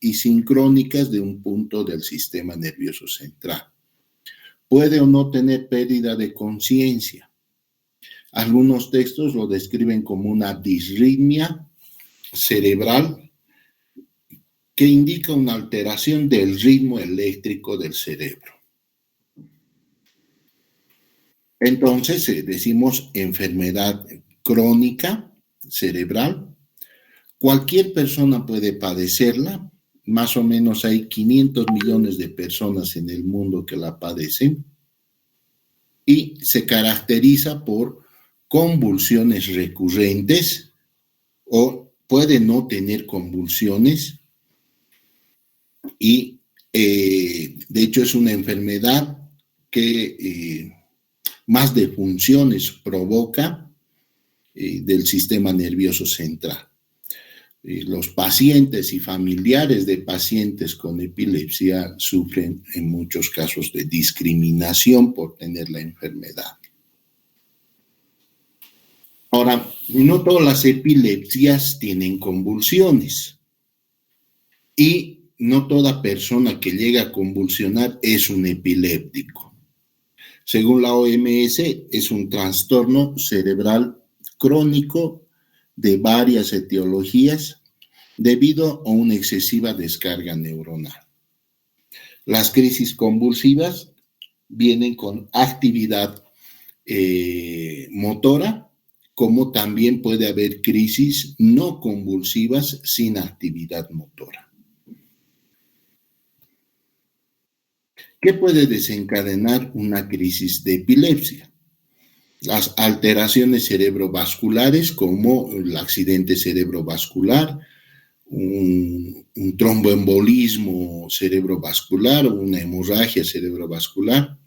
y sincrónicas de un punto del sistema nervioso central. Puede o no tener pérdida de conciencia. Algunos textos lo describen como una disritmia cerebral que indica una alteración del ritmo eléctrico del cerebro. Entonces, decimos enfermedad crónica cerebral. Cualquier persona puede padecerla. Más o menos hay 500 millones de personas en el mundo que la padecen. Y se caracteriza por convulsiones recurrentes o puede no tener convulsiones. Y de hecho es una enfermedad que más defunciones provoca del sistema nervioso central. Los pacientes y familiares de pacientes con epilepsia sufren en muchos casos de discriminación por tener la enfermedad. Ahora, no todas las epilepsias tienen convulsiones y no toda persona que llega a convulsionar es un epiléptico. Según la OMS, es un trastorno cerebral crónico de varias etiologías debido a una excesiva descarga neuronal. Las crisis convulsivas vienen con actividad motora, como también puede haber crisis no convulsivas sin actividad motora. ¿Qué puede desencadenar una crisis de epilepsia? Las alteraciones cerebrovasculares como el accidente cerebrovascular, un tromboembolismo cerebrovascular o una hemorragia cerebrovascular,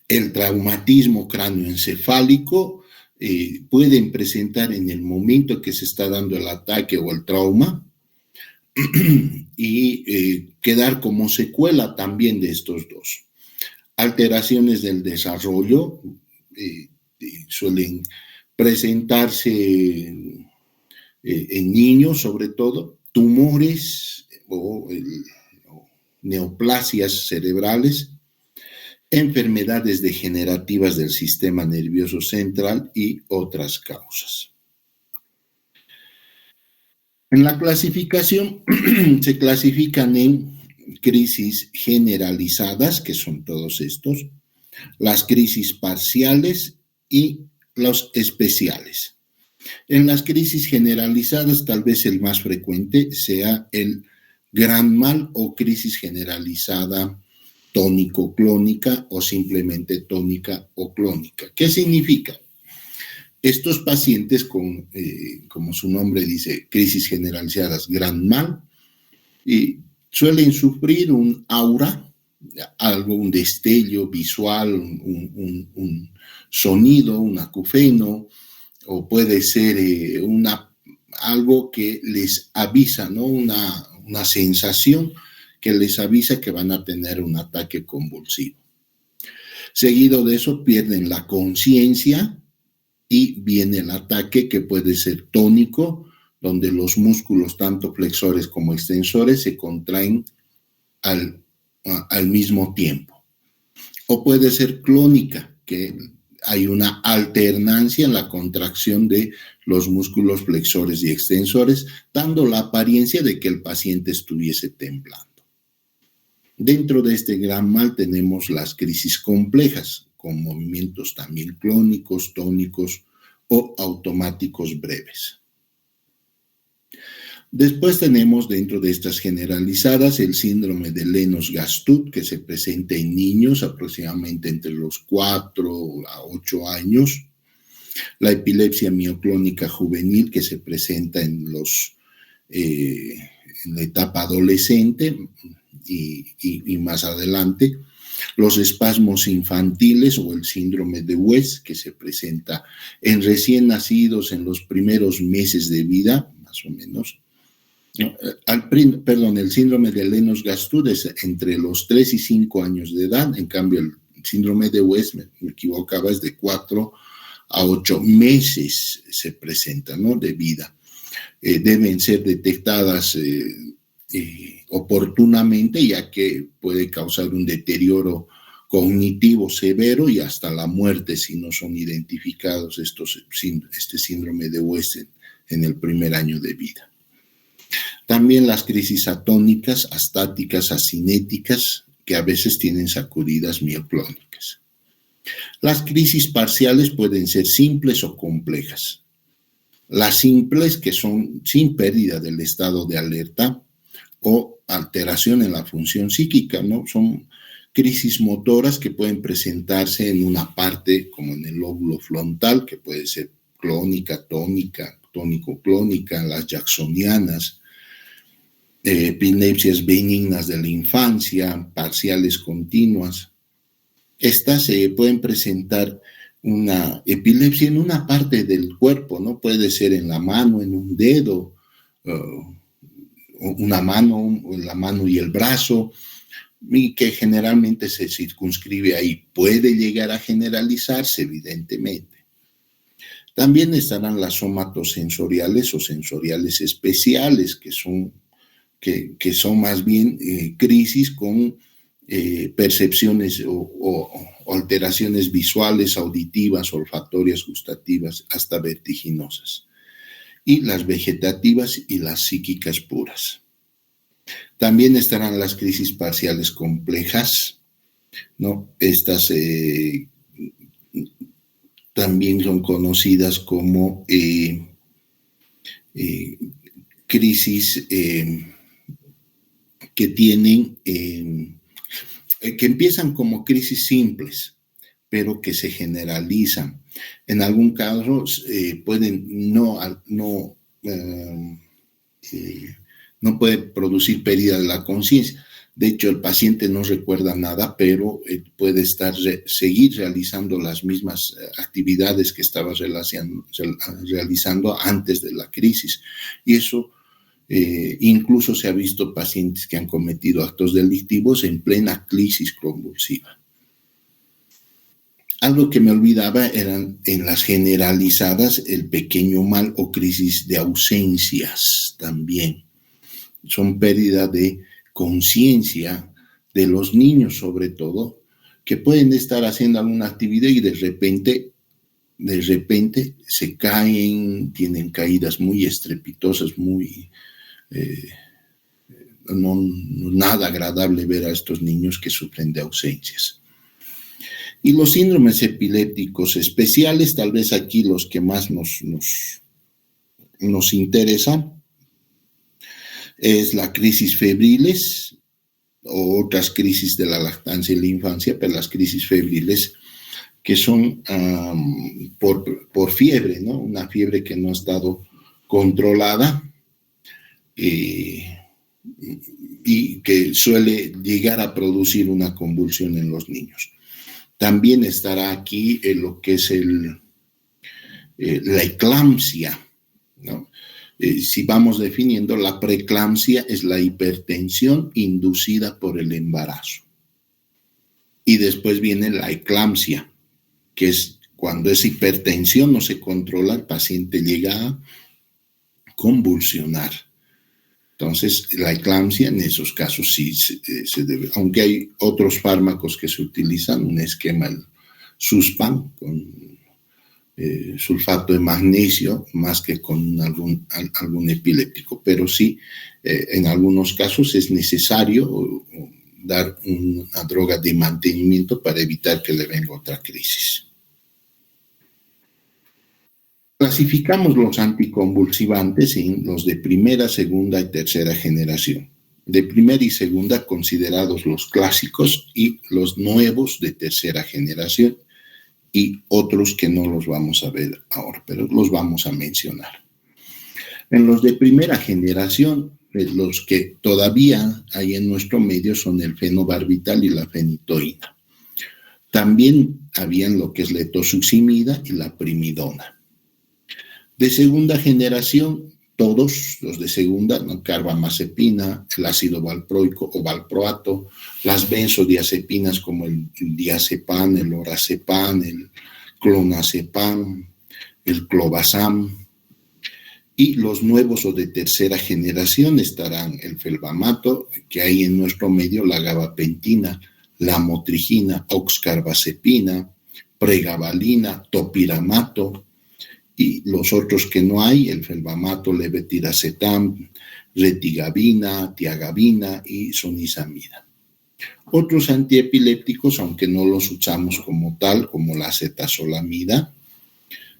el traumatismo cráneoencefálico, pueden presentar en el momento que se está dando el ataque o el trauma y quedar como secuela también de estos dos. Alteraciones del desarrollo suelen presentarse en niños, sobre todo, tumores o neoplasias cerebrales, enfermedades degenerativas del sistema nervioso central y otras causas. En la clasificación se clasifican en crisis generalizadas, que son todos estos, las crisis parciales y los especiales. En las crisis generalizadas, tal vez el más frecuente sea el gran mal o crisis generalizada tónico-clónica o simplemente tónica o clónica. ¿Qué significa? Estos pacientes con, como su nombre dice, crisis generalizadas gran mal, suelen sufrir un aura, un destello visual, un sonido, un acufeno, o puede ser algo que les avisa, ¿no? Una sensación que les avisa que van a tener un ataque convulsivo. Seguido de eso pierden la conciencia y viene el ataque, que puede ser tónico, donde los músculos, tanto flexores como extensores, se contraen al mismo tiempo. O puede ser clónica, que hay una alternancia en la contracción de los músculos flexores y extensores, dando la apariencia de que el paciente estuviese temblando. Dentro de este gran mal tenemos las crisis complejas, con movimientos también clónicos, tónicos o automáticos breves. Después tenemos dentro de estas generalizadas el síndrome de Lennox-Gastaut, que se presenta en niños aproximadamente entre los 4 a 8 años. La epilepsia mioclónica juvenil, que se presenta en la etapa adolescente y más adelante. Los espasmos infantiles o el síndrome de West, que se presenta en recién nacidos en los primeros meses de vida, más o menos. El síndrome de Lennox-Gastaut es entre los 3 y 5 años de edad. En cambio, el síndrome de West, me equivocaba, es de 4 a 8 meses se presenta, ¿no? De vida. Deben ser detectadas oportunamente, ya que puede causar un deterioro cognitivo severo y hasta la muerte si no son identificados este síndrome de West en el primer año de vida. También las crisis atónicas, astáticas, asinéticas, que a veces tienen sacudidas mioclónicas. Las crisis parciales pueden ser simples o complejas. Las simples, que son sin pérdida del estado de alerta o alteración en la función psíquica, ¿no? Son crisis motoras que pueden presentarse en una parte, como en el lóbulo frontal, que puede ser clónica, tónica, tónico-clónica, las jacksonianas, epilepsias benignas de la infancia, parciales continuas. Estas pueden presentar una epilepsia en una parte del cuerpo, ¿no? Puede ser en la mano, en un dedo, una mano, la mano y el brazo, y que generalmente se circunscribe ahí. Puede llegar a generalizarse, evidentemente. También estarán las somatosensoriales o sensoriales especiales, que son más bien crisis con percepciones o alteraciones visuales, auditivas, olfatorias, gustativas, hasta vertiginosas. Y las vegetativas y las psíquicas puras. También estarán las crisis parciales complejas, ¿no? Estas también son conocidas como crisis que tienen, que empiezan como crisis simples, pero que se generalizan. En algún caso pueden no puede producir pérdida de la conciencia. De hecho, el paciente no recuerda nada, pero puede seguir realizando las mismas actividades que estaba realizando antes de la crisis. Y eso incluso se ha visto pacientes que han cometido actos delictivos en plena crisis convulsiva. Algo que me olvidaba eran en las generalizadas el pequeño mal o crisis de ausencias también. Son pérdida de conciencia de los niños, sobre todo, que pueden estar haciendo alguna actividad y de repente se caen, tienen caídas muy estrepitosas, muy nada agradable ver a estos niños que sufren de ausencias. Y los síndromes epilépticos especiales, tal vez aquí los que más nos interesan, es la crisis febriles o otras crisis de la lactancia y la infancia, pero las crisis febriles que son por fiebre, ¿no? Una fiebre que no ha estado controlada y que suele llegar a producir una convulsión en los niños. También estará aquí lo que es la eclampsia, ¿no? Si vamos definiendo, la preeclampsia es la hipertensión inducida por el embarazo. Y después viene la eclampsia, que es cuando esa hipertensión no se controla, el paciente llega a convulsionar. Entonces, la eclampsia en esos casos sí se debe, aunque hay otros fármacos que se utilizan, un esquema, el Suspam, con sulfato de magnesio, más que con algún epiléptico, pero sí, en algunos casos es necesario dar una droga de mantenimiento para evitar que le venga otra crisis. Clasificamos los anticonvulsivantes en los de primera, segunda y tercera generación. De primera y segunda considerados los clásicos y los nuevos de tercera generación y otros que no los vamos a ver ahora, pero los vamos a mencionar. En los de primera generación, los que todavía hay en nuestro medio son el fenobarbital y la fenitoína. También habían lo que es la etosuximida y la primidona. De segunda generación, todos los de segunda, ¿no? Carbamazepina, el ácido valproico o valproato, las benzodiazepinas como el diazepam, el lorazepam, el clonazepam, el clobazam, Y los nuevos o de tercera generación estarán el felbamato, que hay en nuestro medio la gabapentina, la motrigina, oxcarbazepina, pregabalina, topiramato, y los otros que no hay, el felbamato, levetiracetam, retigabina, tiagabina y sonizamida. Otros antiepilépticos, aunque no los usamos como tal, como la acetazolamida,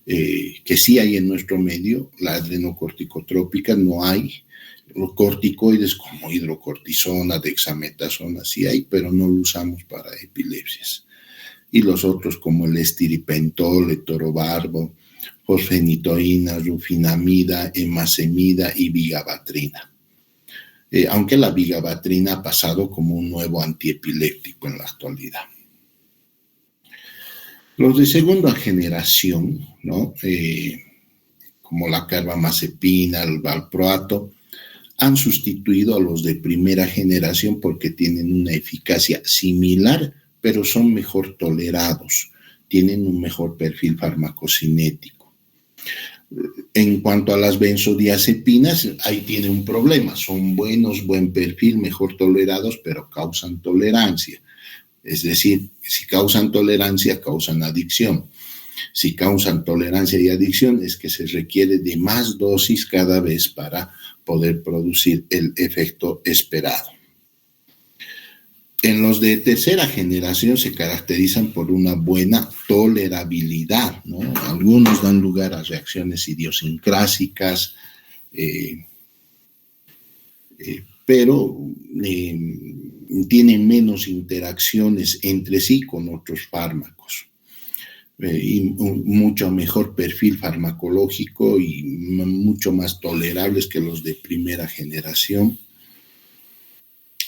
que sí hay en nuestro medio, la adrenocorticotrópica no hay. Los corticoides como hidrocortisona, dexametasona sí hay, pero no lo usamos para epilepsias. Y los otros como el estiripentol, etorobarbo, fosfenitoína, rufinamida, emasemida y vigabatrina. Aunque la vigabatrina ha pasado como un nuevo antiepiléptico en la actualidad. Los de segunda generación, ¿no? Como la carbamazepina, el valproato, han sustituido a los de primera generación porque tienen una eficacia similar, pero son mejor tolerados, tienen un mejor perfil farmacocinético. En cuanto a las benzodiazepinas, ahí tiene un problema, son buenos, buen perfil, mejor tolerados, pero causan tolerancia. Es decir, si causan tolerancia, causan adicción. Si causan tolerancia y adicción, es que se requiere de más dosis cada vez para poder producir el efecto esperado. En los de tercera generación se caracterizan por una buena tolerabilidad, ¿no? Algunos dan lugar a reacciones idiosincrásicas, pero tienen menos interacciones entre sí con otros fármacos y un mucho mejor perfil farmacológico y mucho más tolerables que los de primera generación.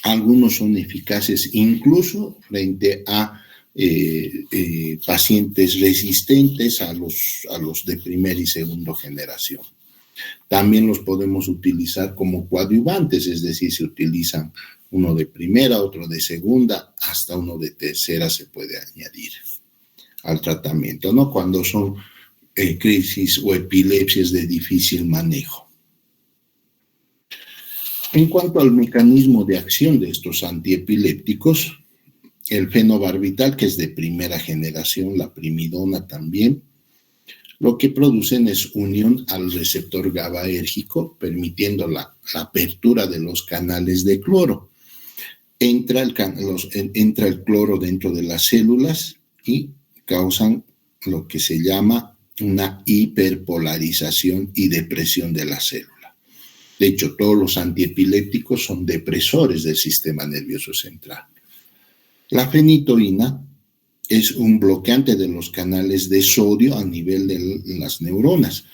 Algunos son eficaces incluso frente a pacientes resistentes a los de primera y segunda generación. También los podemos utilizar como coadyuvantes, es decir, se utilizan uno de primera, otro de segunda, hasta uno de tercera se puede añadir al tratamiento, ¿no? Cuando son crisis o epilepsias de difícil manejo. En cuanto al mecanismo de acción de estos antiepilépticos, el fenobarbital, que es de primera generación, la primidona también, lo que producen es unión al receptor GABAérgico, permitiendo la apertura de los canales de cloro. Entra el cloro dentro de las células y causan lo que se llama una hiperpolarización y depresión de la célula. De hecho, todos los antiepilépticos son depresores del sistema nervioso central. La fenitoína es un bloqueante de los canales de sodio a nivel de las neuronas.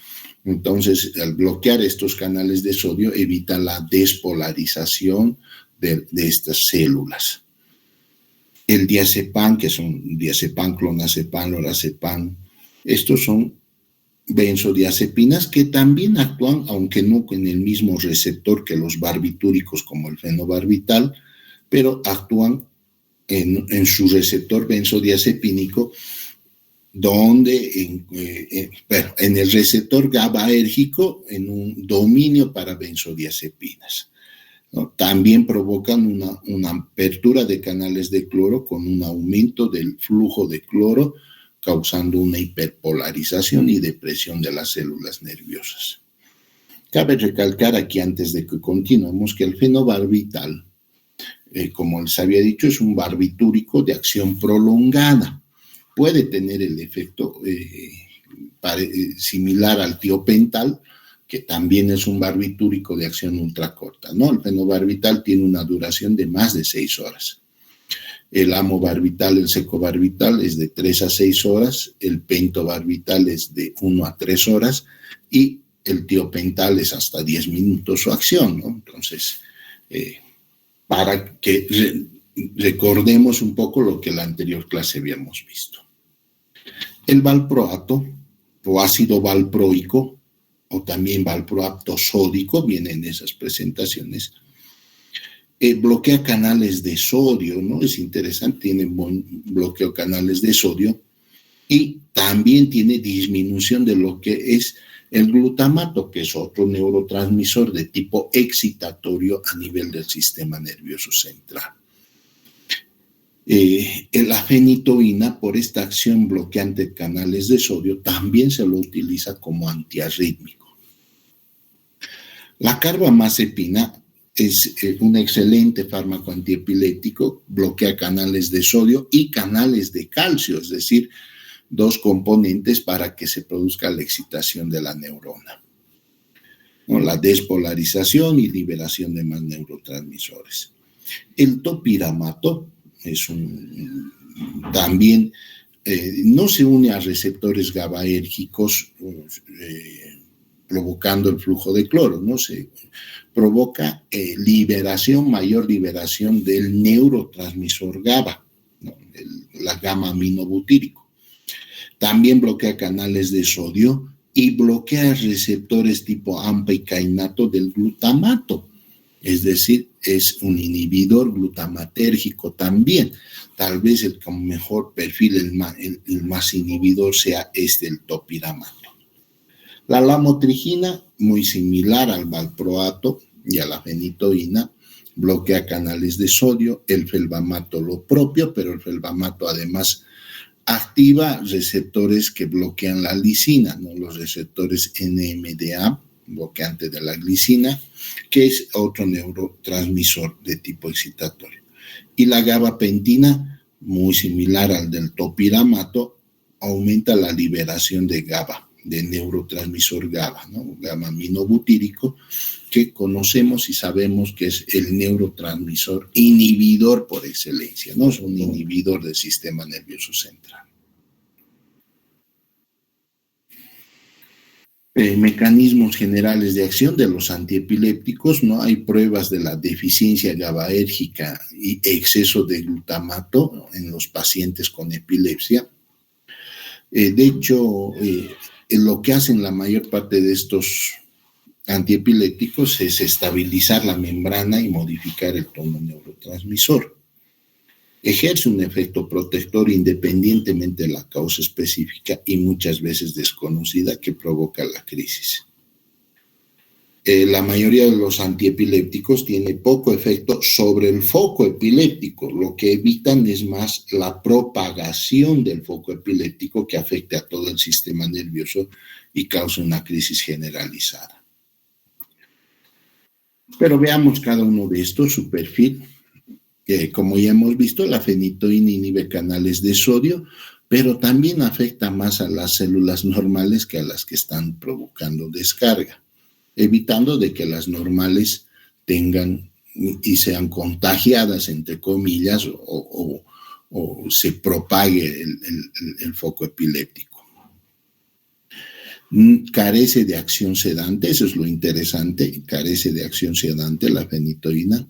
Entonces, al bloquear estos canales de sodio, evita la despolarización de estas células. El diazepam, que son diazepam, clonazepam, lorazepam, estos son benzodiazepinas que también actúan, aunque no en el mismo receptor que los barbitúricos como el fenobarbital, pero actúan en su receptor benzodiazepínico, donde en el receptor GABAérgico, en un dominio para benzodiazepinas, ¿no? También provocan una apertura de canales de cloro con un aumento del flujo de cloro, causando una hiperpolarización y depresión de las células nerviosas. Cabe recalcar aquí, antes de que continuemos, que el fenobarbital, como les había dicho, es un barbitúrico de acción prolongada. Puede tener el efecto similar al tiopental, que también es un barbitúrico de acción ultracorta, ¿no? El fenobarbital tiene una duración de más de 6 horas. El amobarbital, el secobarbital es de 3 a 6 horas, el pentobarbital es de 1 a 3 horas y el tiopental es hasta 10 minutos su acción, ¿no? Entonces, para que recordemos un poco lo que en la anterior clase habíamos visto. El valproato o ácido valproico o también valproato sódico, vienen esas presentaciones, bloquea canales de sodio, ¿no? Es interesante, tiene buen bloqueo de canales de sodio y también tiene disminución de lo que es El glutamato, que es otro neurotransmisor de tipo excitatorio a nivel del sistema nervioso central. La fenitoína, por esta acción bloqueante de canales de sodio, también se lo utiliza como antiarrítmico. La carbamazepina es un excelente fármaco antiepiléptico, bloquea canales de sodio y canales de calcio, es decir, dos componentes para que se produzca la excitación de la neurona, ¿no? La despolarización y liberación de más neurotransmisores. El topiramato es también no se une a receptores GABAérgicos provocando el flujo de cloro, ¿no? Se provoca mayor liberación del neurotransmisor GABA, ¿no? La gamma-aminobutírico. También bloquea canales de sodio y bloquea receptores tipo AMPA y kainato del glutamato. Es decir, es un inhibidor glutamatérgico también. Tal vez el con mejor perfil, el más inhibidor sea el topiramato. La lamotrigina, muy similar al valproato y a la fenitoína, bloquea canales de sodio. El felbamato lo propio, pero el felbamato además activa receptores que bloquean la lisina, ¿no? Los receptores NMDA, bloqueante de la glicina, que es otro neurotransmisor de tipo excitatorio. Y la gabapentina, muy similar al del topiramato, aumenta la liberación de GABA, de neurotransmisor GABA, ¿no? Gamma-aminobutírico, que conocemos y sabemos que es el neurotransmisor inhibidor por excelencia, ¿no? Es un inhibidor del sistema nervioso central. Mecanismos generales de acción de los antiepilépticos, ¿no? Hay pruebas de la deficiencia GABAérgica y exceso de glutamato en los pacientes con epilepsia. De hecho, lo que hacen la mayor parte de estos antiepilépticos es estabilizar la membrana y modificar el tono neurotransmisor. Ejerce un efecto protector independientemente de la causa específica y muchas veces desconocida que provoca la crisis. La mayoría de los antiepilépticos tiene poco efecto sobre el foco epiléptico. Lo que evitan es más la propagación del foco epiléptico que afecte a todo el sistema nervioso y cause una crisis generalizada. Pero veamos cada uno de estos, su perfil. Como ya hemos visto, la fenitoína inhibe canales de sodio, pero también afecta más a las células normales que a las que están provocando descarga, evitando de que las normales tengan y sean contagiadas, entre comillas, o se propague el foco epiléptico. Carece de acción sedante, eso es lo interesante, carece de acción sedante la fenitoína.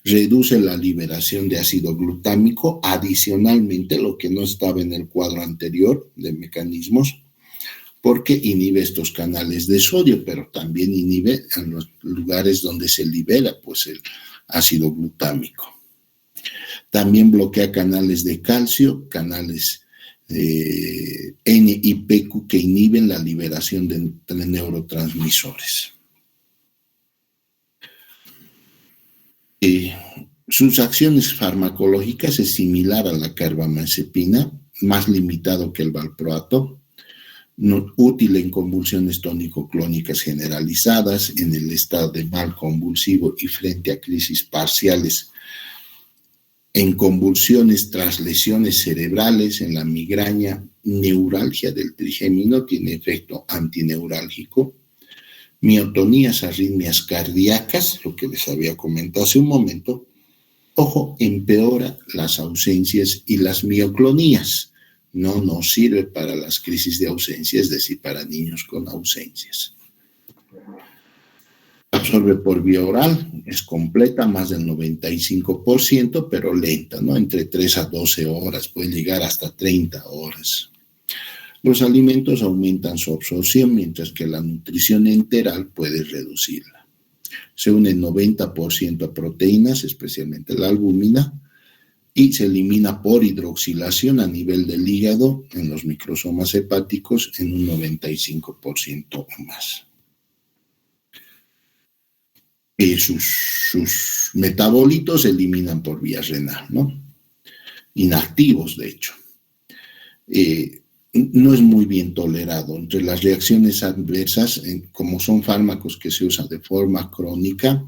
Reduce la liberación de ácido glutámico, adicionalmente lo que no estaba en el cuadro anterior de mecanismos, porque inhibe estos canales de sodio, pero también inhibe en los lugares donde se libera pues, el ácido glutámico. También bloquea canales de calcio, canales N y PQ que inhiben la liberación de neurotransmisores. Sus acciones farmacológicas es similar a la carbamazepina, más limitado que el valproato, útil en convulsiones tónico-clónicas generalizadas, en el estado de mal convulsivo y frente a crisis parciales, en convulsiones tras lesiones cerebrales, en la migraña, neuralgia del trigémino, tiene efecto antineurálgico, miotonías, arritmias cardíacas, lo que les había comentado hace un momento. Ojo, empeora las ausencias y las mioclonías. No sirve para las crisis de ausencia, es decir, para niños con ausencias. Absorbe por vía oral, es completa, más del 95%, pero lenta, ¿no? Entre 3 a 12 horas, puede llegar hasta 30 horas. Los alimentos aumentan su absorción, mientras que la nutrición enteral puede reducirla. Se une 90% a proteínas, especialmente la albúmina, y se elimina por hidroxilación a nivel del hígado en los microsomas hepáticos en un 95% o más. Sus metabolitos se eliminan por vía renal, ¿no? Inactivos, de hecho. No es muy bien tolerado. Entre las reacciones adversas, como son fármacos que se usan de forma crónica,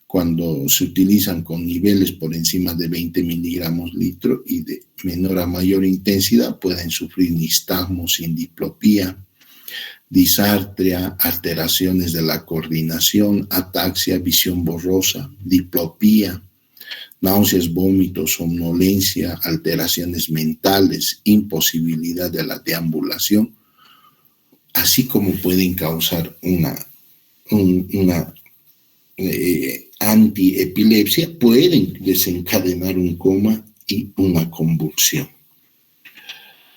cuando se utilizan con niveles por encima de 20 miligramos litro y de menor a mayor intensidad, pueden sufrir nistagmos, diplopía, disartria, alteraciones de la coordinación, ataxia, visión borrosa, diplopía, náuseas, vómitos, somnolencia, alteraciones mentales, imposibilidad de la deambulación, así como pueden causar una antiepilepsia, pueden desencadenar un coma y una convulsión.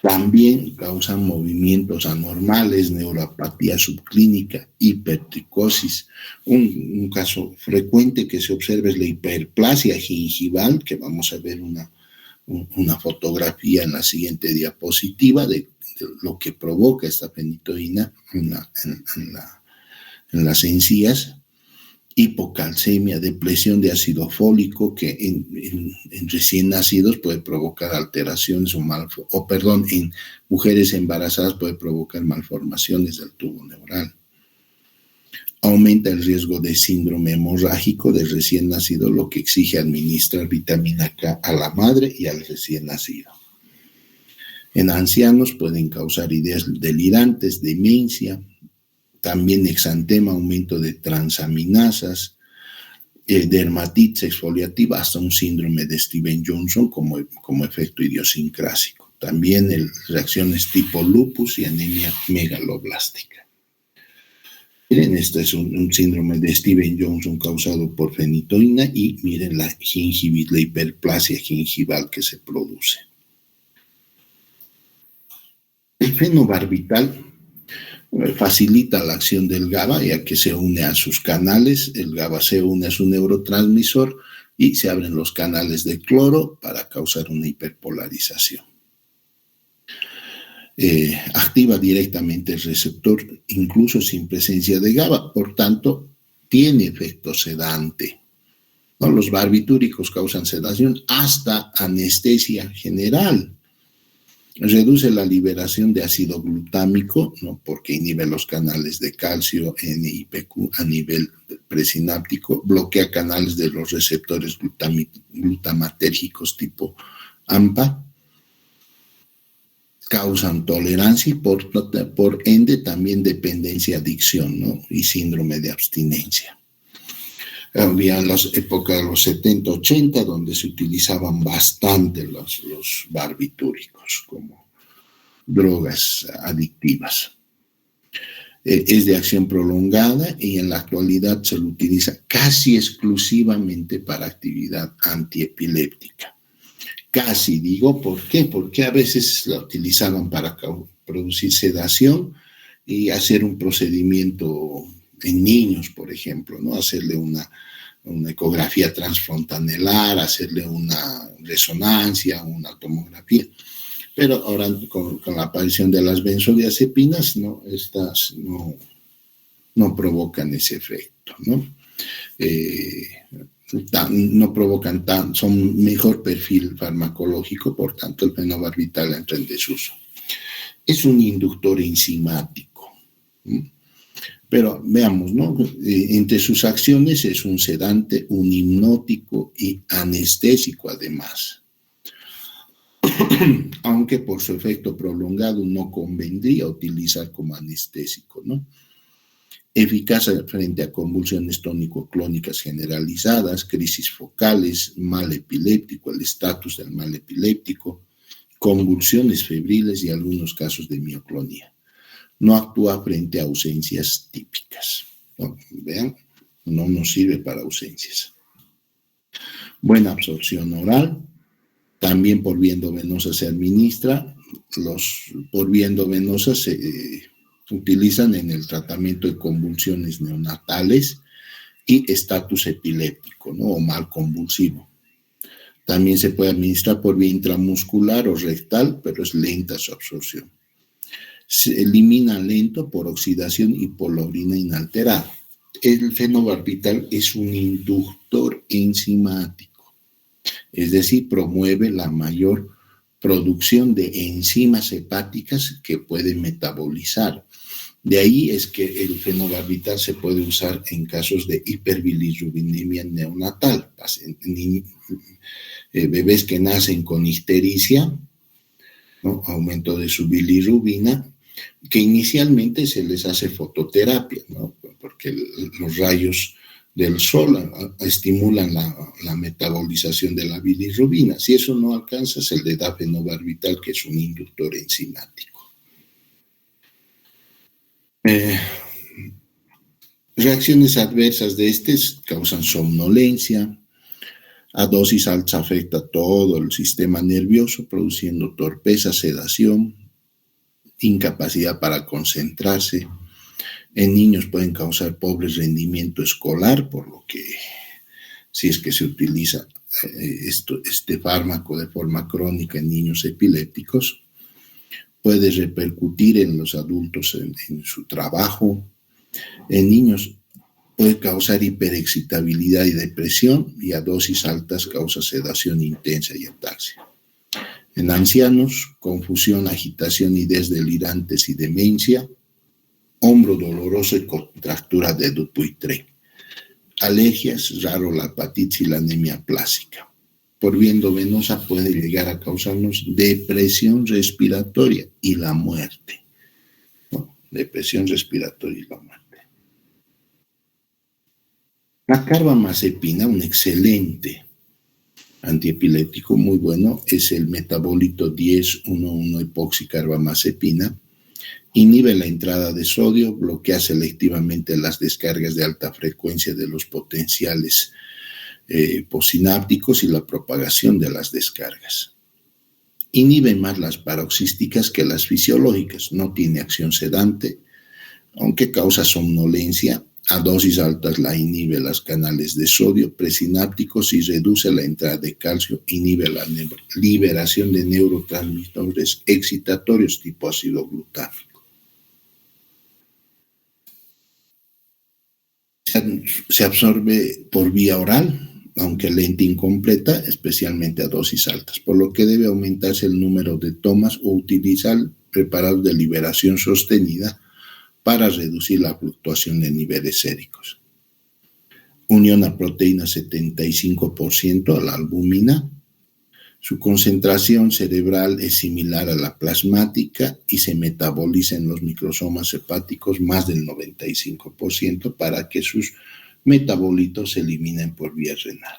También causan movimientos anormales, neuropatía subclínica, hipertricosis. Un caso frecuente que se observa es la hiperplasia gingival, que vamos a ver una fotografía en la siguiente diapositiva de lo que provoca esta fenitoína en las encías. Hipocalcemia, depresión de ácido fólico, que en recién nacidos puede provocar alteraciones en mujeres embarazadas puede provocar malformaciones del tubo neural. Aumenta el riesgo de síndrome hemorrágico del recién nacido, lo que exige administrar vitamina K a la madre y al recién nacido. En ancianos pueden causar ideas delirantes, demencia, también exantema, aumento de transaminasas, dermatitis exfoliativa, hasta un síndrome de Stevens-Johnson como efecto idiosincrásico. También reacciones tipo lupus y anemia megaloblástica. Miren, este es un síndrome de Stevens-Johnson causado por fenitoína y miren la hiperplasia gingival que se produce. El fenobarbital facilita la acción del GABA, ya que se une a sus canales. El GABA se une a su neurotransmisor y se abren los canales de cloro para causar una hiperpolarización. Activa directamente el receptor, incluso sin presencia de GABA, por tanto, tiene efecto sedante. ¿No? Los barbitúricos causan sedación hasta anestesia general. Reduce la liberación de ácido glutámico, ¿no? Porque inhibe los canales de calcio, NIPQ a nivel presináptico, bloquea canales de los receptores glutamatérgicos tipo AMPA, causan tolerancia y por ende también dependencia, adicción, ¿no? Y síndrome de abstinencia. Había en las épocas de los 70, 80, donde se utilizaban bastante los barbitúricos como drogas adictivas. Es de acción prolongada y en la actualidad se lo utiliza casi exclusivamente para actividad antiepiléptica. Casi, digo, ¿por qué? Porque a veces la utilizaban para producir sedación y hacer un procedimiento en niños, por ejemplo, ¿no? Hacerle una ecografía transfrontanelar, hacerle una resonancia, una tomografía. Pero ahora con la aparición de las benzodiazepinas, ¿no? Estas no provocan ese efecto, ¿no? No provocan son mejor perfil farmacológico, por tanto el fenobarbital entra en desuso. Es un inductor enzimático. Pero veamos, ¿no? Entre sus acciones es un sedante, un hipnótico y anestésico además. Aunque por su efecto prolongado no convendría utilizar como anestésico, ¿no? Eficaz frente a convulsiones tónico-clónicas generalizadas, crisis focales, mal epiléptico, el estatus del mal epiléptico, convulsiones febriles y algunos casos de mioclonía. No actúa frente a ausencias típicas. ¿No? Vean, no nos sirve para ausencias. Buena absorción oral. También por vía endovenosa se administra. Por vía endovenosa se utilizan en el tratamiento de convulsiones neonatales y estatus epiléptico, ¿no? O mal convulsivo. También se puede administrar por vía intramuscular o rectal, pero es lenta su absorción. Se elimina lento por oxidación y por la orina inalterada. El fenobarbital es un inductor enzimático, es decir, promueve la mayor producción de enzimas hepáticas que pueden metabolizar. De ahí es que el fenobarbital se puede usar en casos de hiperbilirrubinemia neonatal, bebés que nacen con ictericia, ¿no? Aumento de su bilirrubina, que inicialmente se les hace fototerapia, ¿no? Porque los rayos del sol estimulan la metabolización de la bilirrubina. Si eso no alcanza, se le da fenobarbital, que es un inductor enzimático. Reacciones adversas de estos causan somnolencia. A dosis altas afecta todo el sistema nervioso, produciendo torpeza, sedación, incapacidad para concentrarse. En niños pueden causar pobre rendimiento escolar, por lo que si es que se utiliza este fármaco de forma crónica en niños epilépticos, puede repercutir en los adultos en su trabajo. En niños puede causar hiperexcitabilidad y depresión, y a dosis altas causa sedación intensa y ataxia. En ancianos, confusión, agitación, ideas delirantes y demencia, hombro doloroso y contractura de Dupuytren. Alergias, raro la hepatitis y la anemia plástica. Por vía endovenosa puede llegar a causarnos depresión respiratoria y la muerte. ¿No? Depresión respiratoria y la muerte. La carbamazepina, un excelente antiepiléptico muy bueno, es el metabolito 10,1,1-epoxicarbamazepina. Inhibe la entrada de sodio, bloquea selectivamente las descargas de alta frecuencia de los potenciales postsinápticos y la propagación de las descargas. Inhibe más las paroxísticas que las fisiológicas, no tiene acción sedante, aunque causa somnolencia. A dosis altas la inhibe los canales de sodio presinápticos y reduce la entrada de calcio, inhibe la liberación de neurotransmisores excitatorios tipo ácido glutámico. Se absorbe por vía oral, aunque lenta e incompleta, especialmente a dosis altas, por lo que debe aumentarse el número de tomas o utilizar preparados de liberación sostenida para reducir la fluctuación de niveles séricos. Unión a proteína 75% a la albúmina. Su concentración cerebral es similar a la plasmática y se metaboliza en los microsomas hepáticos más del 95% para que sus metabolitos se eliminen por vía renal.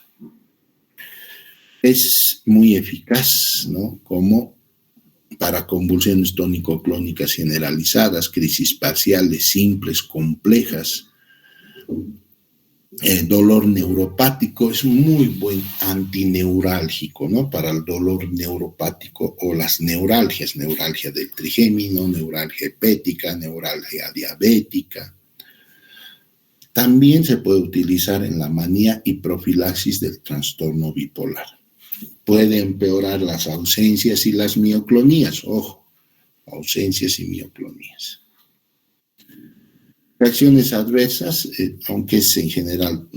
Es muy eficaz, ¿no? Como para convulsiones tónico-clónicas generalizadas, crisis parciales, simples, complejas, dolor neuropático, es muy buen antineurálgico, ¿no? Para el dolor neuropático o las neuralgias, neuralgia del trigémino, neuralgia hepática, neuralgia diabética. También se puede utilizar en la manía y profilaxis del trastorno bipolar. Puede empeorar las ausencias y las mioclonías. Ojo, ausencias y mioclonías. Reacciones adversas, aunque en general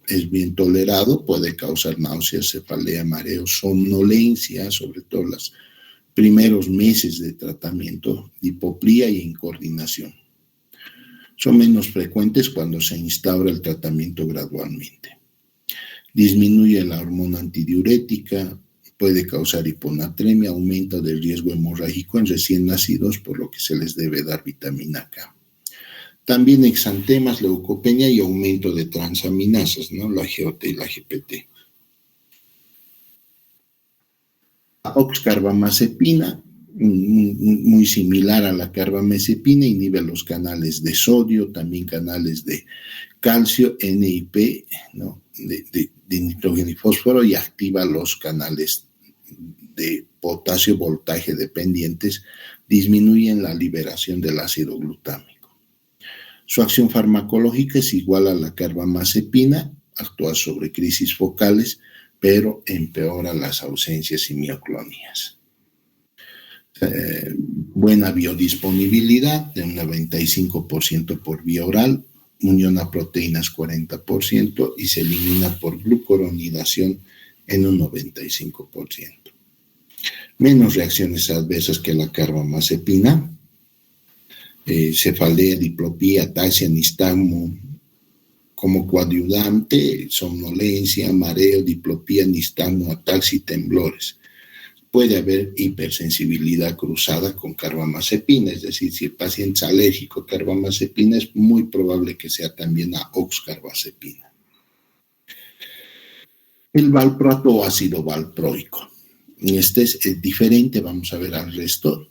es bien tolerado, puede causar náuseas, cefalea, mareos, somnolencia, sobre todo los primeros meses de tratamiento, hipoplía y incoordinación. Son menos frecuentes cuando se instaura el tratamiento gradualmente. Disminuye la hormona antidiurética, puede causar hiponatremia, aumento del riesgo hemorrágico en recién nacidos, por lo que se les debe dar vitamina K. También exantemas, leucopenia y aumento de transaminasas, ¿no? La GOT y la GPT. La oxcarbamazepina, muy similar a la carbamazepina, inhibe los canales de sodio, también canales de calcio, NIP, ¿no? de nitrógeno y fósforo, y activa los canales de potasio voltaje dependientes, disminuyen la liberación del ácido glutámico. Su acción farmacológica es igual a la carbamazepina, actúa sobre crisis focales, pero empeora las ausencias y mioclonías. Buena biodisponibilidad de un 95% por vía oral, unión a proteínas 40% y se elimina por glucoronidación en un 95%. Menos reacciones adversas que la carbamazepina, cefalea, diplopía, ataxia, nistagmo como coadyuvante, somnolencia, mareo, diplopía, nistagmo, ataxia y temblores. Puede haber hipersensibilidad cruzada con carbamazepina, es decir, si el paciente es alérgico a carbamazepina, es muy probable que sea también a oxcarbazepina. El valproato o ácido valproico. Este es diferente, vamos a ver al resto.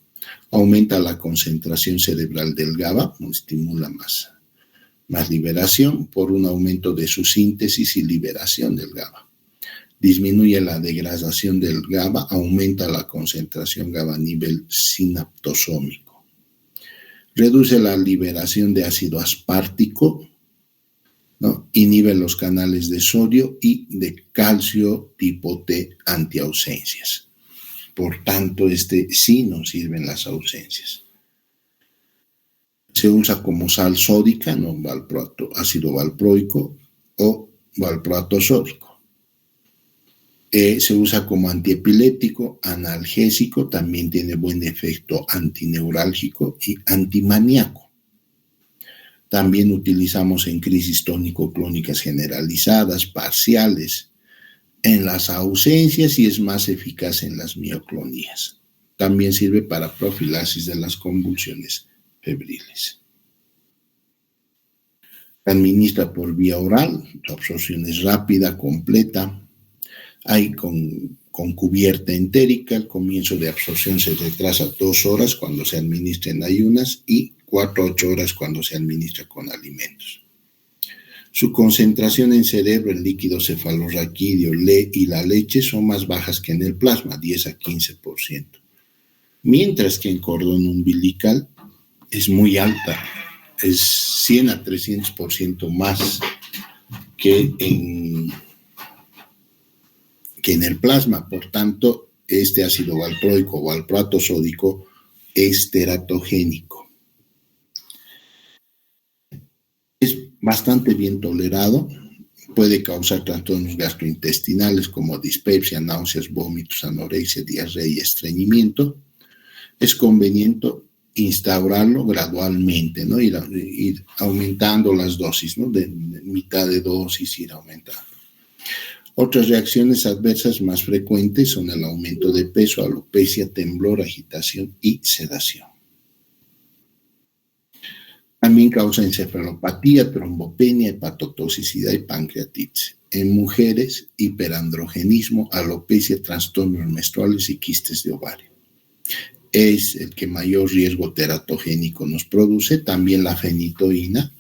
Aumenta la concentración cerebral del GABA, estimula más liberación por un aumento de su síntesis y liberación del GABA. Disminuye la degradación del GABA, aumenta la concentración GABA a nivel sinaptosómico. Reduce la liberación de ácido aspartico, ¿no? Inhibe los canales de sodio y de calcio tipo T antiausencias. Por tanto, sí nos sirven las ausencias. Se usa como sal sódica, ¿no? Valproato, ácido valproico o valproato sódico. Se usa como antiepiléptico, analgésico, también tiene buen efecto antineurálgico y antimaníaco. También utilizamos en crisis tónico-clónicas generalizadas, parciales, en las ausencias y es más eficaz en las mioclonías. También sirve para profilaxis de las convulsiones febriles. Se administra por vía oral, su absorción es rápida, completa. Hay con cubierta entérica, el comienzo de absorción se retrasa 2 horas cuando se administra en ayunas y 4 a 8 horas cuando se administra con alimentos. Su concentración en cerebro, el líquido cefalorraquídeo y la leche son más bajas que en el plasma, 10 a 15%. Mientras que en cordón umbilical es muy alta, es 100 a 300% más que en el plasma. Por tanto, este ácido valproico o valproato sódico es teratogénico. Es bastante bien tolerado, puede causar trastornos gastrointestinales como dispepsia, náuseas, vómitos, anorexia, diarrea y estreñimiento. Es conveniente instaurarlo gradualmente, ¿no? Ir aumentando las dosis, ¿no? De mitad de dosis, ir aumentando. Otras reacciones adversas más frecuentes son el aumento de peso, alopecia, temblor, agitación y sedación. También causa encefalopatía, trombopenia, hepatotoxicidad y pancreatitis. En mujeres, hiperandrogenismo, alopecia, trastornos menstruales y quistes de ovario. Es el que mayor riesgo teratogénico nos produce. También la fenitoína,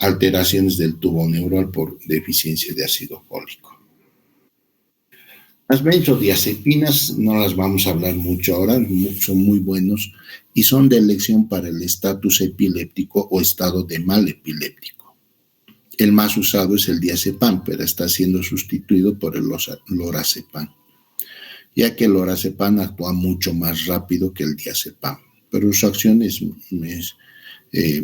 alteraciones del tubo neural por deficiencia de ácido fólico. Las benzodiazepinas no las vamos a hablar mucho ahora, son muy buenos y son de elección para el estatus epiléptico o estado de mal epiléptico. El más usado es el diazepam, pero está siendo sustituido por el lorazepam, ya que el lorazepam actúa mucho más rápido que el diazepam, pero su acción es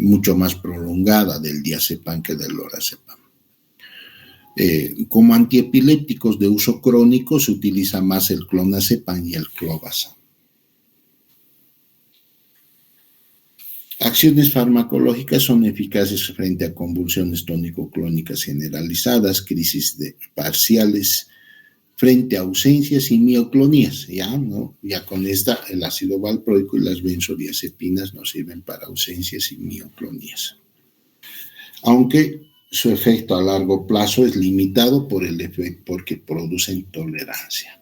mucho más prolongada del diazepam que del lorazepam. Como antiepilépticos de uso crónico se utiliza más el clonazepam y el clobazam. Acciones farmacológicas son eficaces frente a convulsiones tónico-clónicas generalizadas, crisis parciales, frente a ausencias y mioclonías. Ya con esta, el ácido valproico y las benzodiazepinas nos sirven para ausencias y mioclonías. Aunque su efecto a largo plazo es limitado por el efecto porque producen tolerancia.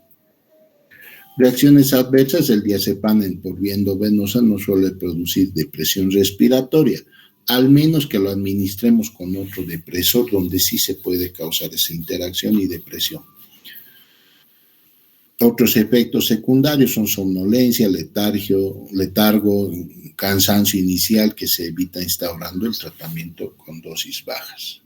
Reacciones adversas, el diazepam por vía endovenosa no suele producir depresión respiratoria, al menos que lo administremos con otro depresor donde sí se puede causar esa interacción y depresión. Otros efectos secundarios son somnolencia, letargo, cansancio inicial que se evita instaurando el tratamiento con dosis bajas.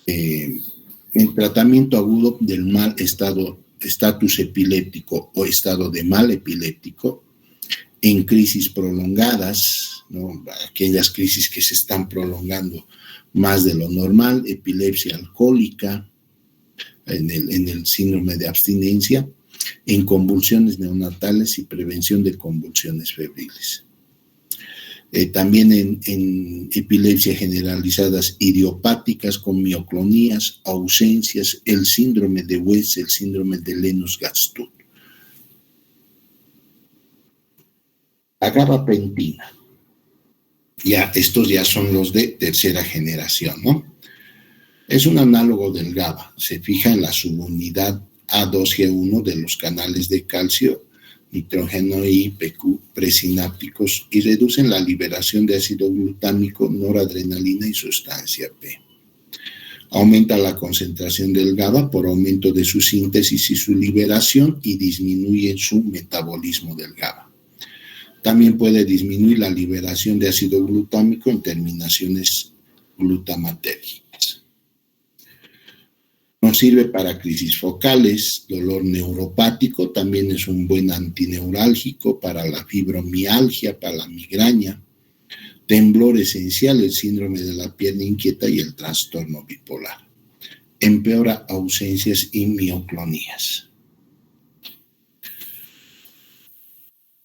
En tratamiento agudo del mal estatus epiléptico o estado de mal epiléptico en crisis prolongadas, ¿no? Aquellas crisis que se están prolongando más de lo normal, epilepsia alcohólica, en el síndrome de abstinencia, en convulsiones neonatales y prevención de convulsiones febriles. También en epilepsia generalizadas idiopáticas con mioclonías, ausencias, el síndrome de West, el síndrome de Lennox-Gastaut. La gabapentina. Estos ya son los de tercera generación, ¿no? Es un análogo del GABA. Se fija en la subunidad A2G1 de los canales de calcio, nitrógeno y PQ presinápticos y reducen la liberación de ácido glutámico, noradrenalina y sustancia P. Aumenta la concentración del GABA por aumento de su síntesis y su liberación y disminuye su metabolismo del GABA. También puede disminuir la liberación de ácido glutámico en terminaciones glutamatérgicas. Nos sirve para crisis focales, dolor neuropático, también es un buen antineurálgico para la fibromialgia, para la migraña, temblor esencial, el síndrome de la pierna inquieta y el trastorno bipolar. Empeora ausencias y mioclonías.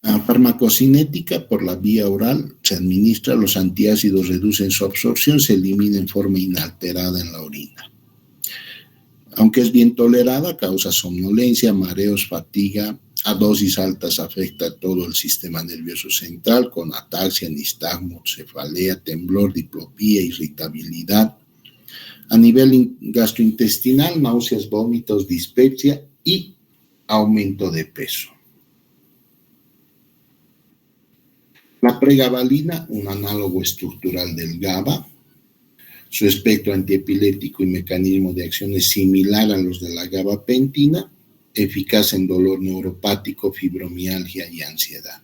La farmacocinética por la vía oral se administra, los antiácidos reducen su absorción, se elimina en forma inalterada en la orina. Aunque es bien tolerada, causa somnolencia, mareos, fatiga. A dosis altas afecta todo el sistema nervioso central con ataxia, nistagmo, cefalea, temblor, diplopía, irritabilidad. A nivel gastrointestinal, náuseas, vómitos, dispepsia y aumento de peso. La pregabalina, un análogo estructural del GABA. Su espectro antiepiléptico y mecanismo de acción es similar a los de la gabapentina, eficaz en dolor neuropático, fibromialgia y ansiedad.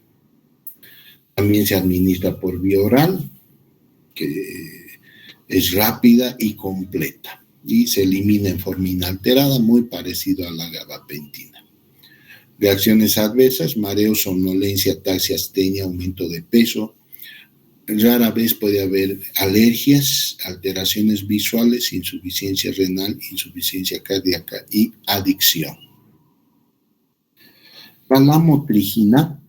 También se administra por vía oral, que es rápida y completa, y se elimina en forma inalterada, muy parecido a la gabapentina. Reacciones adversas: mareo, somnolencia, ataxia, astenia, aumento de peso. Rara vez puede haber alergias, alteraciones visuales, insuficiencia renal, insuficiencia cardíaca y adicción. La lamotrigina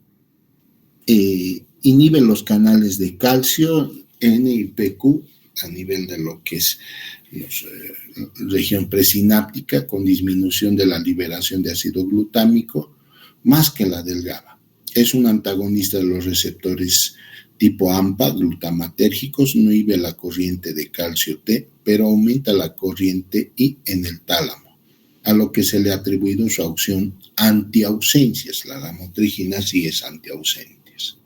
inhibe los canales de calcio, N y PQ a nivel de lo que es región presináptica, con disminución de la liberación de ácido glutámico, más que la del GABA. Es un antagonista de los receptores tipo AMPA, glutamatérgicos, no inhibe la corriente de calcio T, pero aumenta la corriente I en el tálamo, a lo que se le ha atribuido su acción antiausencias. La lamotrigina sí es antiausentias.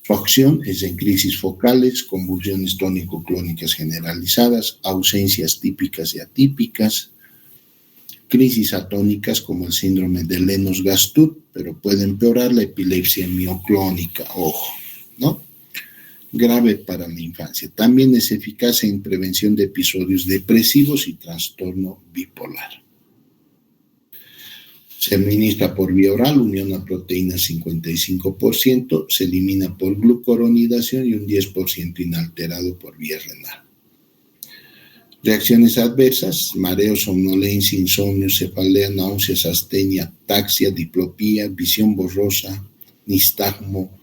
Su acción es en crisis focales, convulsiones tónico-clónicas generalizadas, ausencias típicas y atípicas, crisis atónicas como el síndrome de Lennox-Gastaut, pero puede empeorar la epilepsia mioclónica, ojo, ¿no? Grave para la infancia. También es eficaz en prevención de episodios depresivos y trastorno bipolar. Se administra por vía oral, unión a proteína 55%, se elimina por glucoronidación y un 10% inalterado por vía renal. Reacciones adversas: mareo, somnolencia, insomnio, cefalea, náuseas, astenia, ataxia, diplopía, visión borrosa, nistagmo,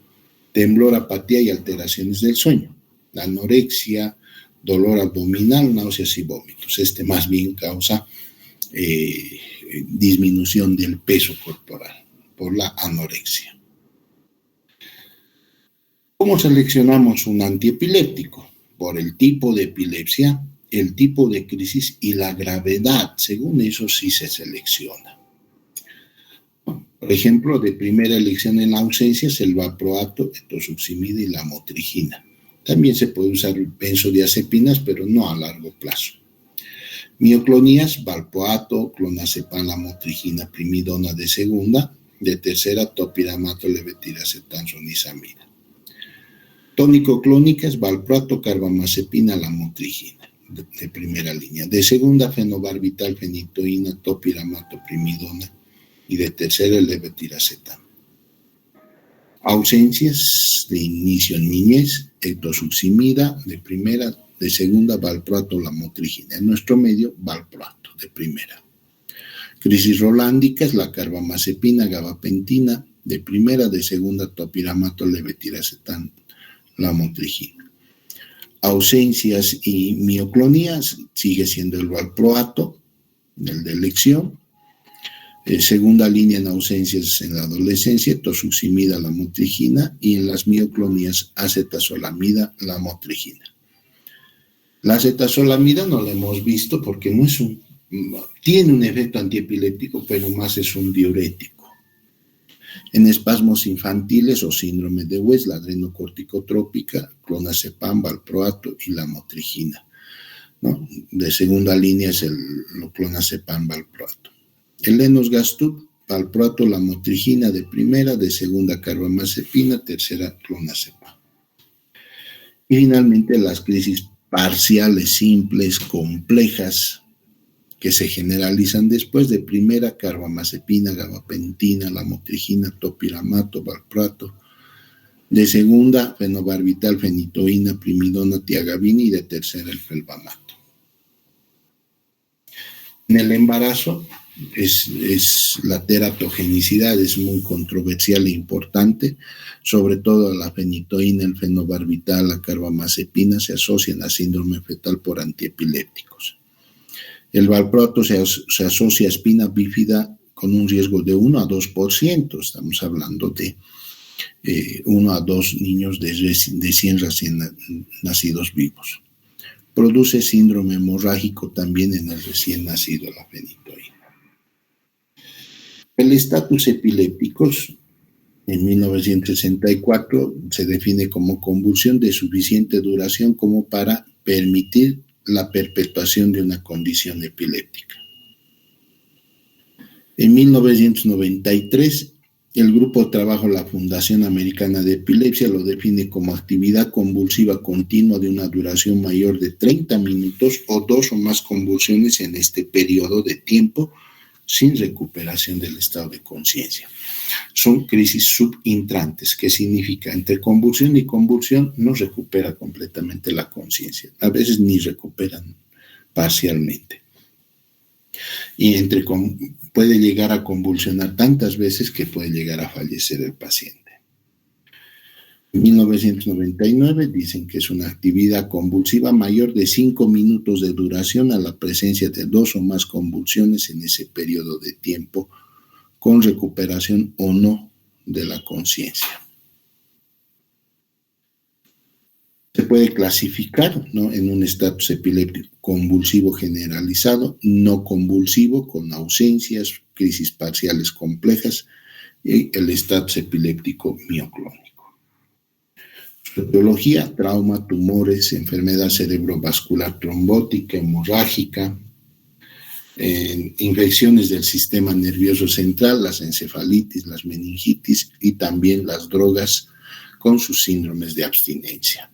temblor, apatía y alteraciones del sueño. La anorexia, dolor abdominal, náuseas y vómitos. Más bien causa disminución del peso corporal por la anorexia. ¿Cómo seleccionamos un antiepiléptico? Por el tipo de epilepsia, el tipo de crisis y la gravedad. Según eso sí se selecciona. Por ejemplo, de primera elección en ausencias, el valproato, etosuximida y la lamotrigina. También se puede usar benzodiazepinas, pero no a largo plazo. Mioclonías: valproato, clonazepam, lamotrigina, primidona de segunda, de tercera, topiramato, levetiracetam, nizamida. Tónico-clónicas: valproato, carbamazepina, lamotrigina. de primera línea. De segunda, fenobarbital, fenitoína, topiramato, primidona. Y de tercera, el levetiracetam. Ausencias de inicio en niñez, etosuximida de primera, de segunda, valproato, lamotrigina. En nuestro medio, valproato de primera. Crisis rolándicas, la carbamazepina, gabapentina de primera, de segunda, topiramato, levetiracetam, lamotrigina. Ausencias y mioclonías, sigue siendo el valproato, el de elección. Segunda línea en ausencias en la adolescencia, tosuximida, lamotrigina, y en las mioclonías, acetazolamida, lamotrigina. La acetazolamida no la hemos visto porque tiene un efecto antiepiléptico, pero más es un diurético. En espasmos infantiles o síndrome de West, la adrenocorticotrópica, clonazepam, valproato y lamotrigina, ¿no? De segunda línea es el clonazepam, valproato. El Lennox-Gastaut, valproato, lamotrigina de primera, de segunda, carbamazepina, tercera, clonazepam. Y finalmente las crisis parciales, simples, complejas, que se generalizan después, de primera, carbamazepina, gabapentina, lamotrigina, topiramato, valproato. De segunda, fenobarbital, fenitoína, primidona, tiagabina, y de tercera, el felbamato. En el embarazo, la teratogenicidad es muy controversial e importante, sobre todo la fenitoína, el fenobarbital, la carbamazepina se asocian a síndrome fetal por antiepilépticos. El valproato se asocia a espina bífida con un riesgo de 1 a 2%, estamos hablando de 1 a 2 niños de 100 recién nacidos vivos. Produce síndrome hemorrágico también en el recién nacido, la fenitoína. El estatus epilépticos, en 1964, se define como convulsión de suficiente duración como para permitir la perpetuación de una condición epiléptica. En 1993, el grupo de trabajo, la Fundación Americana de Epilepsia, lo define como actividad convulsiva continua de una duración mayor de 30 minutos o 2 o más convulsiones en este periodo de tiempo sin recuperación del estado de conciencia. Son crisis subintrantes, que significa entre convulsión y convulsión no recupera completamente la conciencia, a veces ni recuperan parcialmente. Y puede llegar a convulsionar tantas veces que puede llegar a fallecer el paciente. En 1999 dicen que es una actividad convulsiva mayor de 5 minutos de duración a la presencia de 2 o más convulsiones en ese periodo de tiempo, con recuperación o no de la conciencia. Se puede clasificar, ¿no?, en un estatus epiléptico convulsivo generalizado, no convulsivo, con ausencias, crisis parciales complejas, y el estatus epiléptico mioclónico. Su etiología: trauma, tumores, enfermedad cerebrovascular trombótica, hemorrágica, infecciones del sistema nervioso central, las encefalitis, las meningitis y también las drogas con sus síndromes de abstinencia.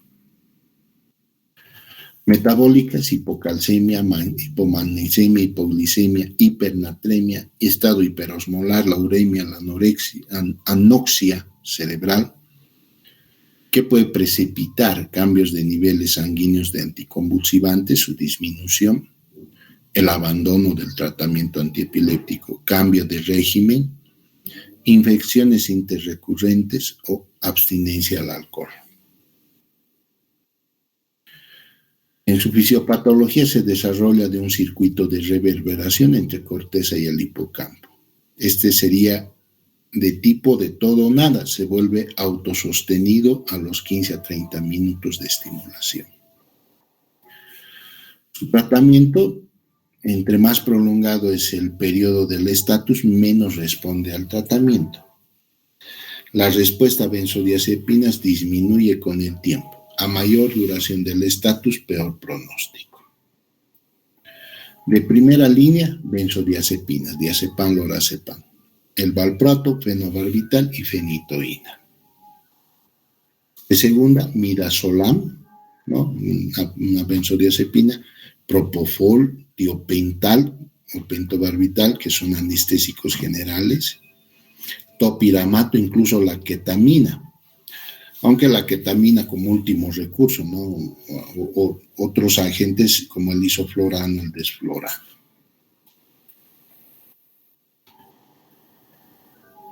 Metabólicas: hipocalcemia, hipomagnesemia, hipoglicemia, hipernatremia, estado hiperosmolar, la uremia, la anorexia, anoxia cerebral, que puede precipitar cambios de niveles sanguíneos de anticonvulsivantes, su disminución, el abandono del tratamiento antiepiléptico, cambio de régimen, infecciones interrecurrentes o abstinencia al alcohol. En su fisiopatología se desarrolla de un circuito de reverberación entre corteza y el hipocampo. Este sería de tipo de todo o nada, se vuelve autosostenido a los 15 a 30 minutos de estimulación. Su tratamiento: entre más prolongado es el periodo del estatus, menos responde al tratamiento. La respuesta a benzodiazepinas disminuye con el tiempo. A mayor duración del estatus, peor pronóstico. De primera línea, benzodiazepinas, diazepam, lorazepam. El valproato, fenobarbital y fenitoína. De segunda, midazolam, ¿no?, una benzodiazepina, propofol, tiopental o pentobarbital, que son anestésicos generales, topiramato, incluso la ketamina, aunque la ketamina como último recurso, ¿no? O otros agentes como el isoflorano, el desflorano.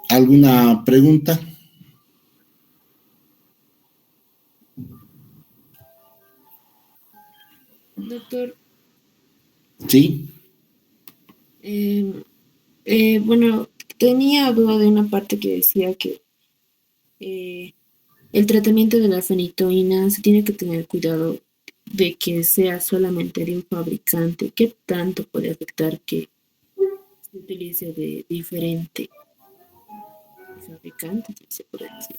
¿Alguna pregunta? Doctor, Sí. bueno, tenía duda de una parte que decía que eh, el tratamiento de la fenitoína se tiene que tener cuidado de que sea solamente de un fabricante. ¿Qué tanto puede afectar que se utilice de diferente fabricante, si se puede decir?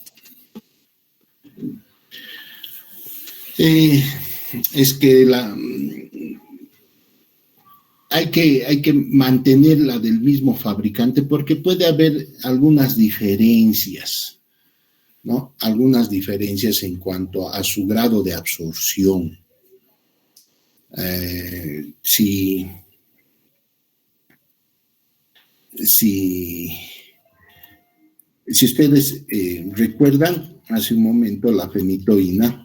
Es que hay que mantenerla del mismo fabricante porque puede haber algunas diferencias, ¿no? Algunas diferencias en cuanto a su grado de absorción. Si, si, si ustedes recuerdan, hace un momento la fenitoína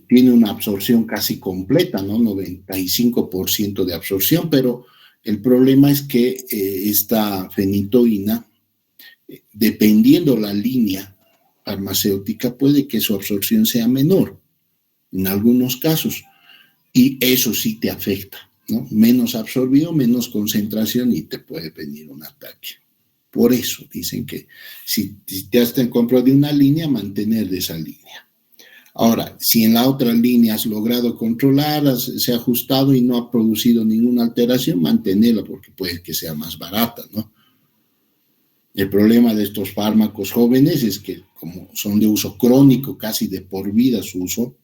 tiene una absorción casi completa, ¿no? 95% de absorción, pero el problema es que esta fenitoína, dependiendo la línea farmacéutica, puede que su absorción sea menor en algunos casos, y eso sí te afecta, ¿no? Menos absorbido, menos concentración y te puede venir un ataque. Por eso dicen que si te has en compra de una línea, mantener de esa línea. Ahora, si en la otra línea has logrado controlar, se ha ajustado y no ha producido ninguna alteración, mantenerla porque puede que sea más barata, ¿no? El problema de estos fármacos jóvenes es que como son de uso crónico, casi de por vida su uso,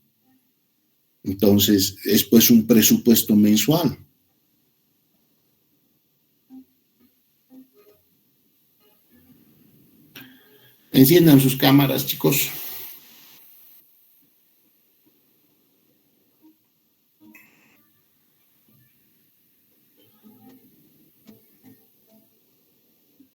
entonces es pues un presupuesto mensual. Enciendan sus cámaras, chicos.